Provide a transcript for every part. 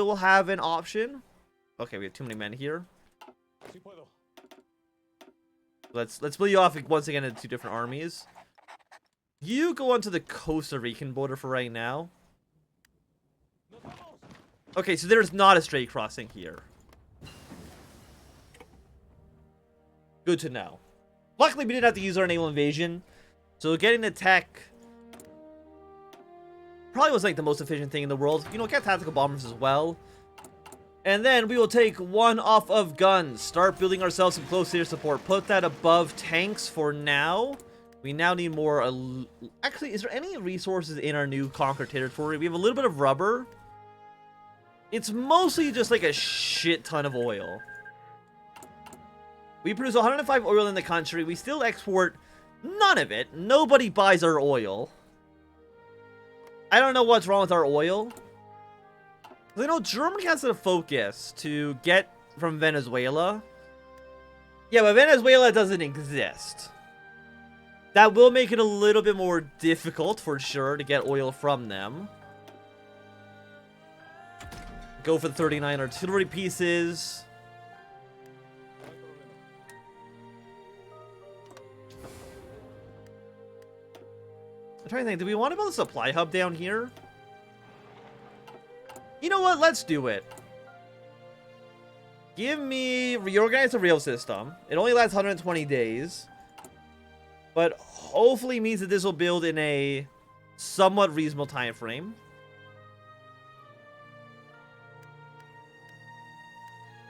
will have an option. Okay, we have too many men here. Let's split you off once again into 2 different armies. You go onto the Costa Rican border for right now. Okay, so there's not a straight crossing here. Good to know. Luckily, we didn't have to use our naval invasion. So getting the tech probably was like the most efficient thing in the world. You know, get tactical bombers as well. And then we will take 1 off of guns. Start building ourselves some close air support. Put that above tanks for now. We now need more... Actually, is there any resources in our new conquered territory? We have a little bit of rubber. It's mostly just like a shit ton of oil. We produce 105 oil in the country. We still export none of it. Nobody buys our oil. I don't know what's wrong with our oil. You know, Germany has a focus to get from Venezuela. Yeah, but Venezuela doesn't exist. That will make it a little bit more difficult, for sure, to get oil from them. Go for the 39 artillery pieces. I'm trying to think, do we want to build a supply hub down here? You know what? Let's do it. Give me reorganize the rail system. It only lasts 120 days. But hopefully means that this will build in a somewhat reasonable time frame.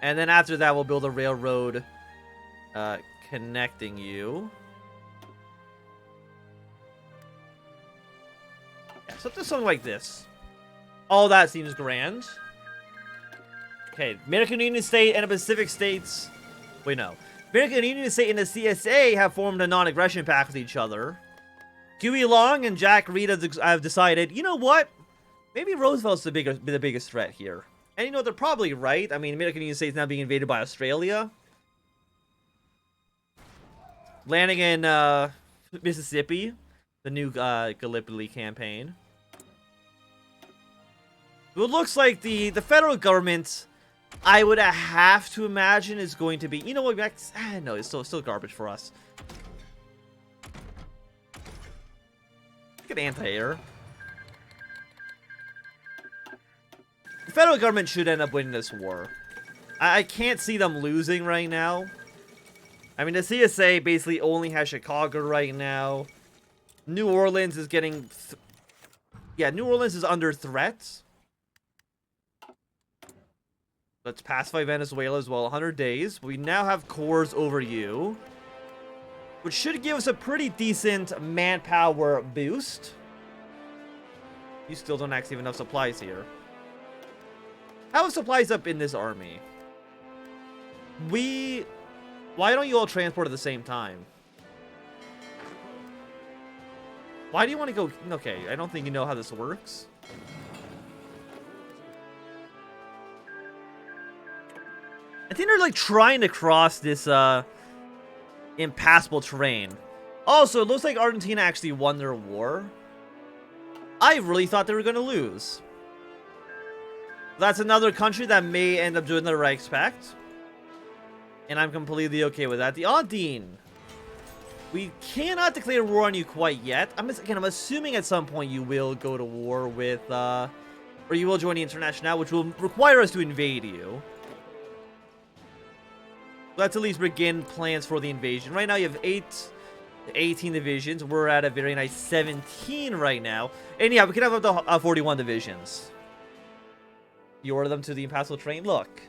And then after that, we'll build a railroad connecting you. Yeah, something like this. All that seems grand. Okay, American Union State and the Pacific States. Wait, no. American Union State and the CSA have formed a non-aggression pact with each other. Huey Long and Jack Reed have decided, you know what? Maybe Roosevelt's the biggest threat here. And you know, they're probably right. I mean, American Union State is now being invaded by Australia. Landing in Mississippi. The new Gallipoli campaign. It looks like the federal government, I would have to imagine, is going to be... You know what? No, it's still garbage for us. Look at anti-air. The federal government should end up winning this war. I can't see them losing right now. I mean, the CSA basically only has Chicago right now. New Orleans is getting... Yeah, New Orleans is under threat. Let's pacify Venezuela as well. 100 days. We now have cores over you, which should give us a pretty decent manpower boost. You still don't actually have enough supplies here. How are supplies up in this army? Why don't you all transport at the same time? Why do you want to go... Okay, I don't think you know how this works. I think they're like trying to cross this impassable terrain. Also, it looks like Argentina actually won their war. I really thought they were going to lose. That's another country that may end up doing the Reichspakt. And I'm completely okay with that. The Andine. We cannot declare war on you quite yet. I'm assuming at some point you will go to war with, or you will join the International, which will require us to invade you. Let's at least begin plans for the invasion. Right now you have 18 divisions. We're at a very nice 17 right now. And yeah, we can have up to 41 divisions. You order them to the impassable terrain. Look.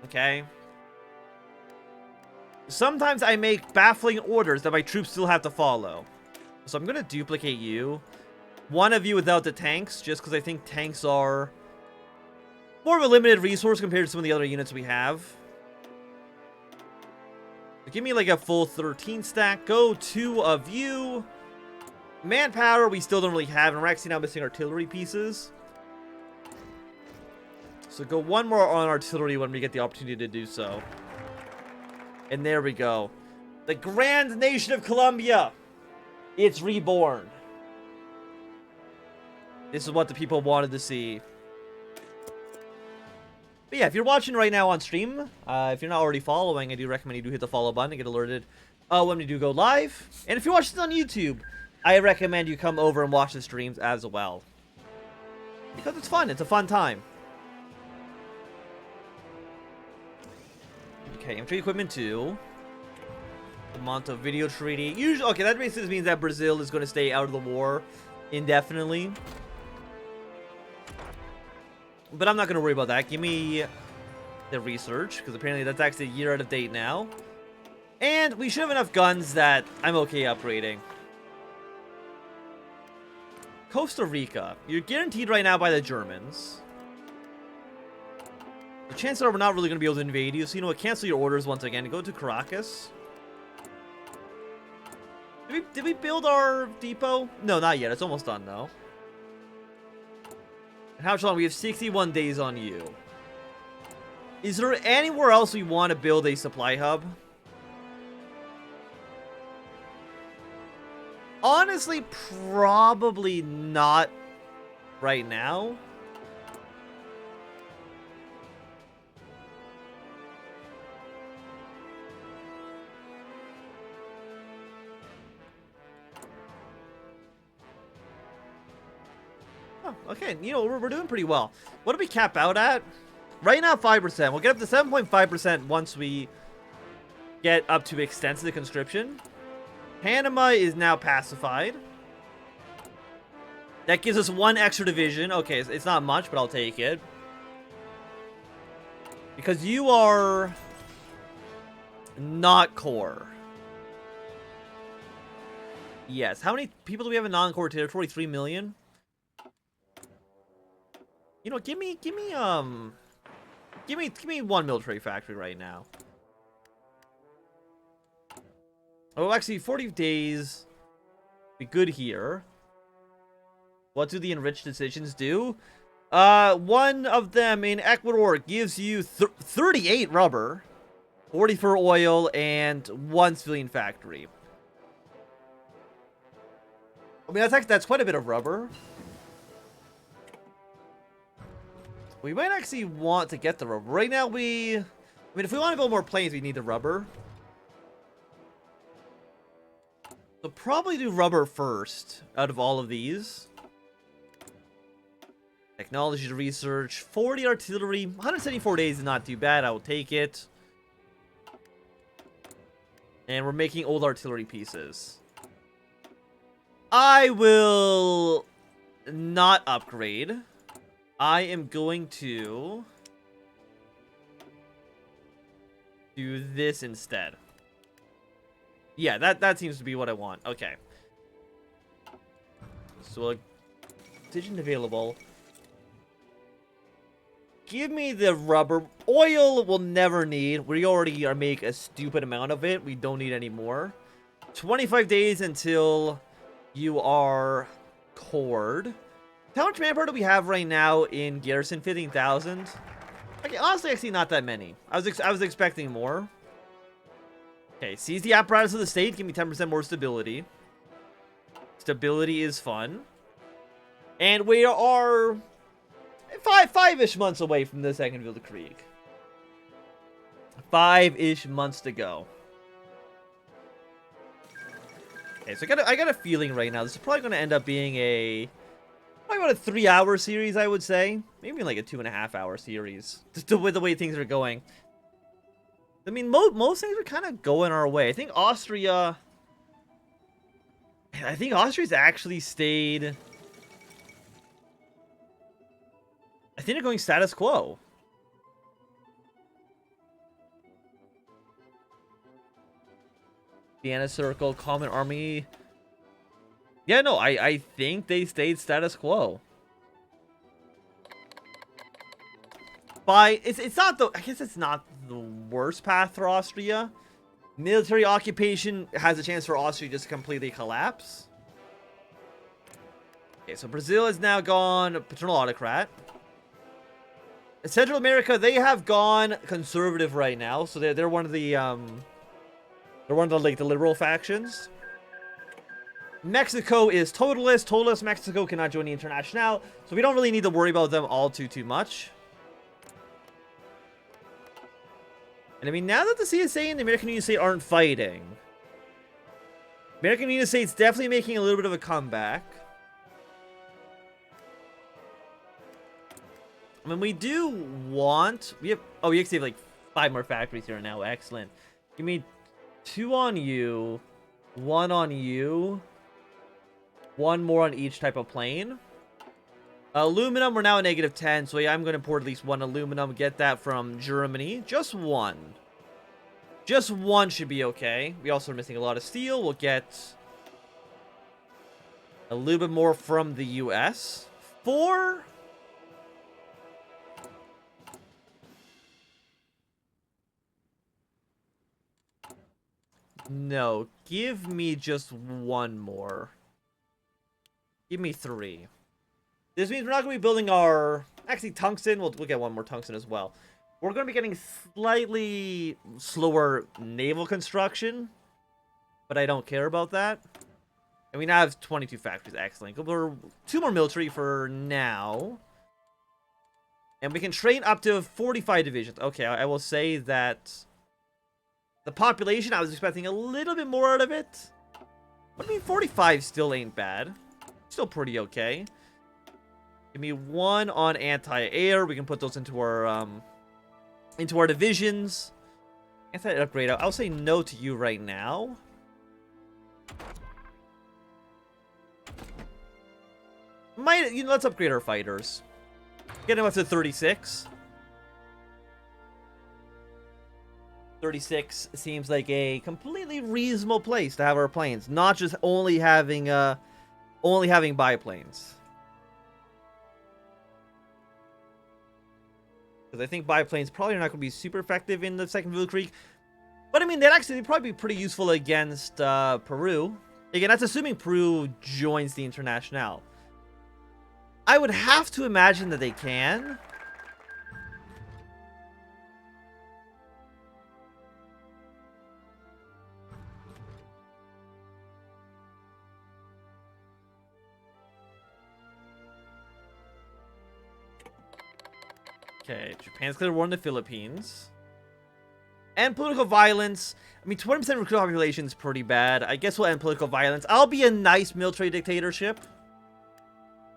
Okay. Sometimes I make baffling orders that my troops still have to follow. So I'm going to duplicate you. One of you without the tanks, just because I think tanks are more of a limited resource compared to some of the other units we have. Give me like a full 13 stack. Go 2 of you. Manpower we still don't really have, and we're actually now missing artillery pieces. So go 1 more on artillery when we get the opportunity to do so. And there we go. The grand nation of Colombia. It's reborn. This is what the people wanted to see. But yeah, if you're watching right now on stream, if you're not already following, I do recommend you do hit the follow button to get alerted when we do go live. And if you're watching on YouTube, I recommend you come over and watch the streams as well. Because it's fun. It's a fun time. Okay, infantry equipment 2. Montevideo Treaty. Usually, okay, that basically means that Brazil is going to stay out of the war indefinitely. But I'm not going to worry about that. Give me the research, because apparently that's actually a year out of date now. And we should have enough guns that I'm okay upgrading. Costa Rica. You're guaranteed right now by the Germans. The chances are we're not really going to be able to invade you, so you know what? Cancel your orders once again. Go to Caracas. Did we build our depot? No, not yet. It's almost done, though. And how much long? We have 61 days on you. Is there anywhere else we want to build a supply hub? Honestly, probably not right now. Oh, okay, you know, we're doing pretty well. What do we cap out at? Right now, 5%. We'll get up to 7.5% once we get up to extensive conscription. Panama is now pacified. That gives us 1 extra division. Okay, it's not much, but I'll take it. Because you are not core. Yes. How many people do we have in non-core territory? 3 million? You know, give me 1 military factory right now. Oh, actually, 40 days. Be good here. What do the enriched decisions do? One of them in Ecuador gives you 38 rubber, 40 for oil, and 1 civilian factory. I mean, that's quite a bit of rubber. We might actually want to get the rubber. Right now, I mean, if we want to build more planes, we need the rubber. So probably do rubber first out of all of these. Technology to research. 40 artillery. 174 days is not too bad. I will take it. And we're making old artillery pieces. I will not upgrade. I am going to do this instead. Yeah, that seems to be what I want. Okay. So, decision available. Give me the rubber. Oil we'll never need. We already are make a stupid amount of it. We don't need any more. 25 days until you are cored. How much manpower do we have right now in garrison? 15,000. Okay, honestly, actually not that many. I was expecting more. Okay, seize the apparatus of the state. Give me 10% more stability. Stability is fun. And we are five-ish months away from the second Weltkrieg. 5-ish months to go. Okay, so I got a feeling right now this is probably going to end up being probably about a 3-hour series, I would say. Maybe like a 2.5-hour series, just with the way things are going. I mean, most things are kind of going our way. I think Austria's actually stayed. I think they're going status quo. Vienna Circle, Common Army. Yeah, no, I think they stayed status quo. It's not the, I guess it's not the worst path for Austria. Military occupation has a chance for Austria just to completely collapse. Okay, so Brazil is now gone paternal autocrat. In Central America, they have gone conservative right now, so they're one of the like the liberal factions. Mexico is totalist. Totalist Mexico cannot join the International, so we don't really need to worry about them all too much. And I mean, now that the CSA and the American Union State aren't fighting, American Union State's definitely making a little bit of a comeback. I mean, we do want... we actually have like 5 more factories here now. Excellent. Give me 2 on you, 1 on you, 1 more on each type of plane. Aluminum, we're now at -10, so yeah, I'm going to import at least 1 aluminum. Get that from Germany. Just 1. Just 1 should be okay. We also are missing a lot of steel. We'll get a little bit more from the US. 4... no, give me just 1 more. Give me 3. This means we're not going to be building our... actually, tungsten. We'll get 1 more tungsten as well. We're going to be getting slightly slower naval construction, but I don't care about that. And we now have 22 factories. Excellent. We're 2 more military for now. And we can train up to 45 divisions. Okay, I will say that the population, I was expecting a little bit more out of it. But I mean, 45 still ain't bad. Still pretty okay. Give me 1 on anti-air. We can put those into our divisions. Anti-upgrade. I'll say no to you right now. Let's upgrade our fighters. Get them up to 36. 36 seems like a completely reasonable place to have our planes, not just only having biplanes. Because I think biplanes probably are not going to be super effective in the Second Blue Creek. But I mean, they'd probably be pretty useful against Peru. Again, that's assuming Peru joins the Internationale. I would have to imagine that they can. Okay, Japan's declared war in the Philippines. And political violence. I mean, 20% recruit population is pretty bad. I guess we'll end political violence. I'll be a nice military dictatorship.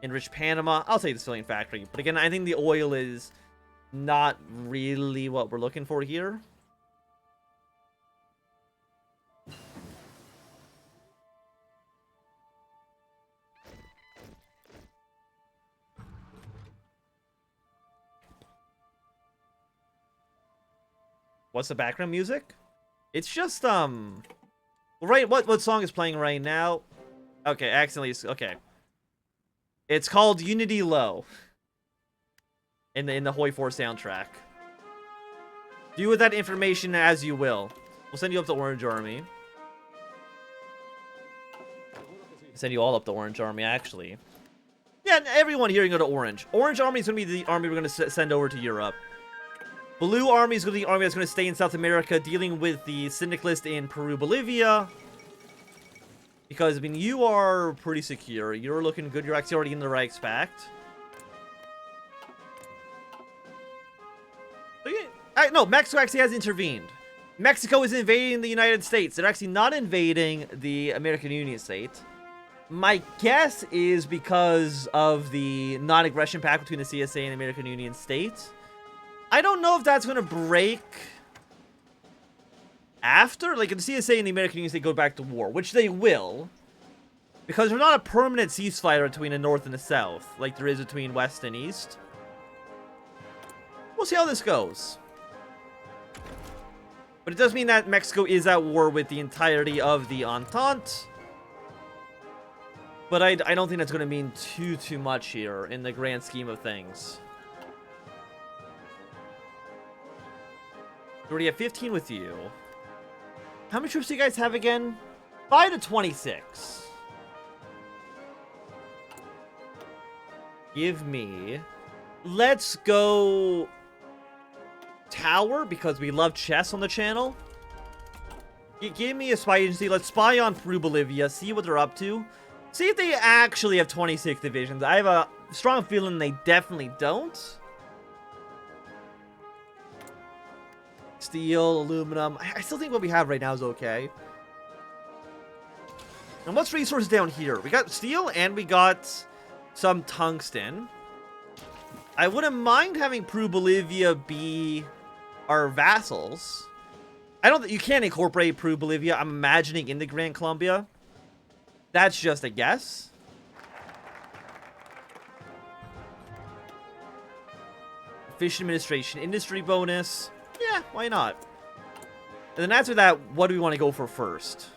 Enrich Panama. I'll take the civilian factory. But again, I think the oil is not really what we're looking for here. What's the background music? It's just, right, what song is playing right now? Okay, accidentally, okay. It's called Unity Low. In the HOI4 soundtrack. Do with that information as you will. We'll send you up the Orange Army. Send you all up the Orange Army, actually. Yeah, everyone here can go to Orange. Orange Army is going to be the army we're going to send over to Europe. Blue Army is going to be the army that's going to stay in South America, dealing with the syndicalist in Peru, Bolivia. Because, I mean, you are pretty secure. You're looking good. You're actually already in the Reichspakt. No, Mexico actually has intervened. Mexico is invading the United States. They're actually not invading the American Union State. My guess is because of the non-aggression pact between the CSA and the American Union State. I don't know if that's going to break after. Like, if the CSA and the American Union State go back to war, which they will. Because there's not a permanent ceasefire between the North and the South, like there is between West and East. We'll see how this goes. But it does mean that Mexico is at war with the entirety of the Entente. But I don't think that's going to mean too much here in the grand scheme of things. We already have 15 with you. How many troops do you guys have again? 5 to 26. Give me... Let's go... Tower, because we love chess on the channel. Give me a spy agency. Let's spy on Peru, Bolivia. See what they're up to. See if they actually have 26 divisions. I have a strong feeling they definitely don't. Steel, aluminum. I still think what we have right now is okay. And what's resources down here? We got steel and we got some tungsten. I wouldn't mind having Peru, Bolivia be our vassals. I don't think you can incorporate Peru, Bolivia, I'm imagining, into Gran Colombia. That's just a guess. Fish administration, industry bonus. Yeah, why not? And then after that, what do we want to go for first?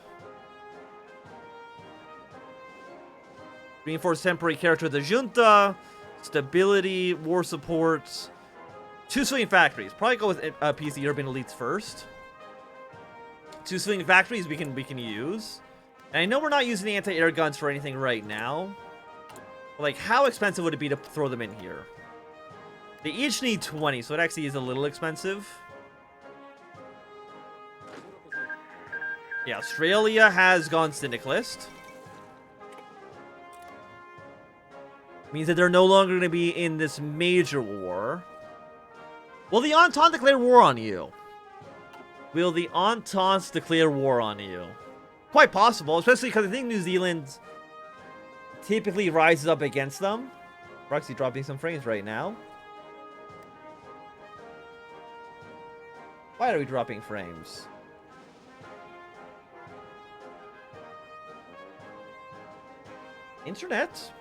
Reinforce temporary character of the junta. Stability, war support. 2 swing factories. Probably go with PC urban elites first. 2 swing factories we can use. And I know we're not using the anti-air guns for anything right now. But like, how expensive would it be to throw them in here? They each need 20, so it actually is a little expensive. Yeah, Australia has gone syndicalist. Means that they're no longer going to be in this major war. Will the Entente declare war on you? Will the Entente declare war on you? Quite possible, especially because I think New Zealand typically rises up against them. We're actually dropping some frames right now. Why are we dropping frames? Internet?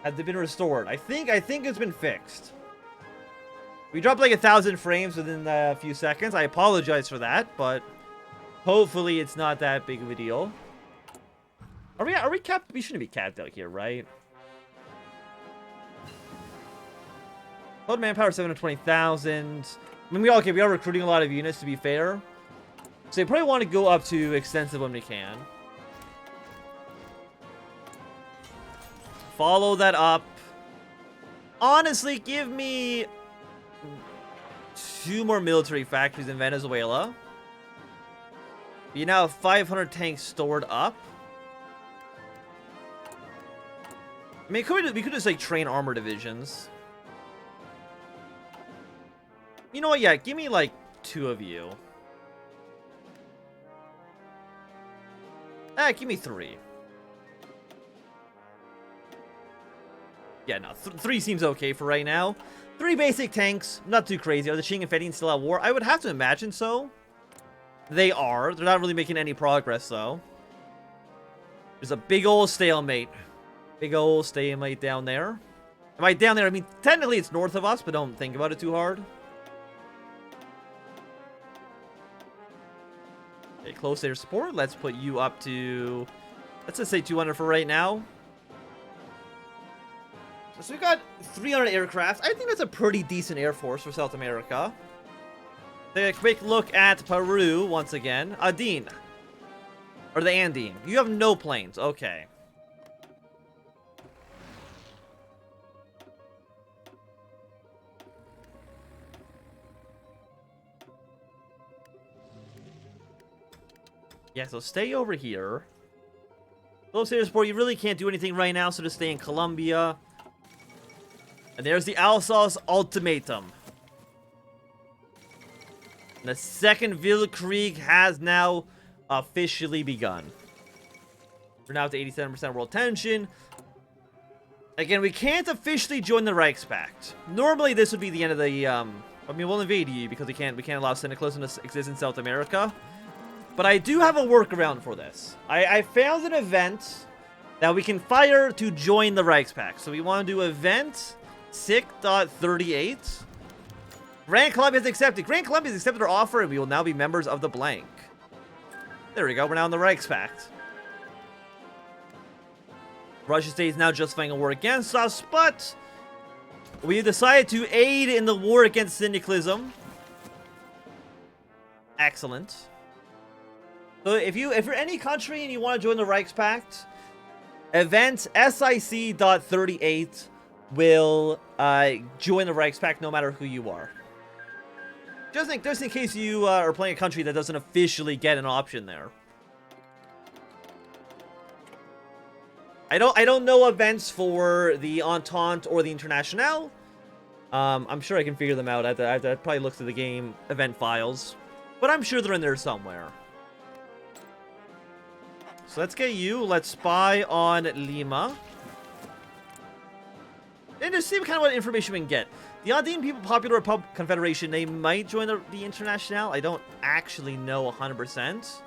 Have they been restored? I think it's been fixed. We dropped like 1,000 frames within a few seconds. I apologize for that, but hopefully it's not that big of a deal. Are we capped? We shouldn't be capped out here, right? Total manpower 720,000. I mean, we are recruiting a lot of units, to be fair. So you probably want to go up to extensive when we can. Follow that up. Honestly, give me 2 more military factories in Venezuela. You now have 500 tanks stored up. I mean, we could just like train armor divisions. You know what? Yeah, give me like 2 of you. Give me 3. Yeah, no, 3 seems okay for right now. 3 basic tanks, not too crazy. Are the Qing and Fedayeen still at war? I would have to imagine so. They are. They're not really making any progress, though. There's a big old stalemate. Big old stalemate down there. By down there, I mean, technically it's north of us, but don't think about it too hard. Okay, close air support. Let's put you up to... Let's just say 200 for right now. So we've got 300 aircraft. I think that's a pretty decent air force for South America. Take a quick look at Peru once again. Andine. Or the Andine. You have no planes. Okay. Yeah, so stay over here. Close air support, you really can't do anything right now, so just stay in Colombia. And there's the Alsace ultimatum. And the second Weltkrieg has now officially begun. We're now to 87% world tension. Again, we can't officially join the Reichspakt. Normally, this would be the end of the. I mean, we'll invade you because we can't allow syndicalism to exist in South America. But I do have a workaround for this. I found an event that we can fire to join the Reichspakt. So we want to do event 6.38. Gran Colombia has accepted. Gran Colombia has accepted our offer, and we will now be members of the blank. There we go. We're now in the Reichspakt. Russia State is now justifying a war against us, but we decided to aid in the war against syndicalism. Excellent. So if you're any country and you want to join the Reichspakt, event SIC.38 will join the Reichspakt no matter who you are. Just in case you are playing a country that doesn't officially get an option there. I don't know events for the Entente or the Internationale. I'm sure I can figure them out. I have to probably look through the game event files. But I'm sure they're in there somewhere. So let's get you. Let's spy on Lima. And just see kind of what information we can get. The Andine People Popular Republic Confederation, they might join the Internationale. I don't actually know 100%.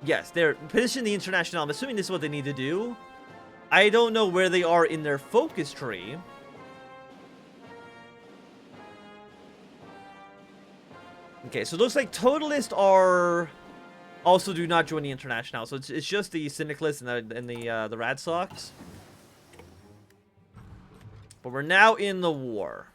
Yes, they're positioned the Internationale. I'm assuming this is what they need to do. I don't know where they are in their focus tree. Okay, so it looks like Totalists are also do not join the Internationale. So it's just the Syndicalists and the Rad Sox. But we're now in the war.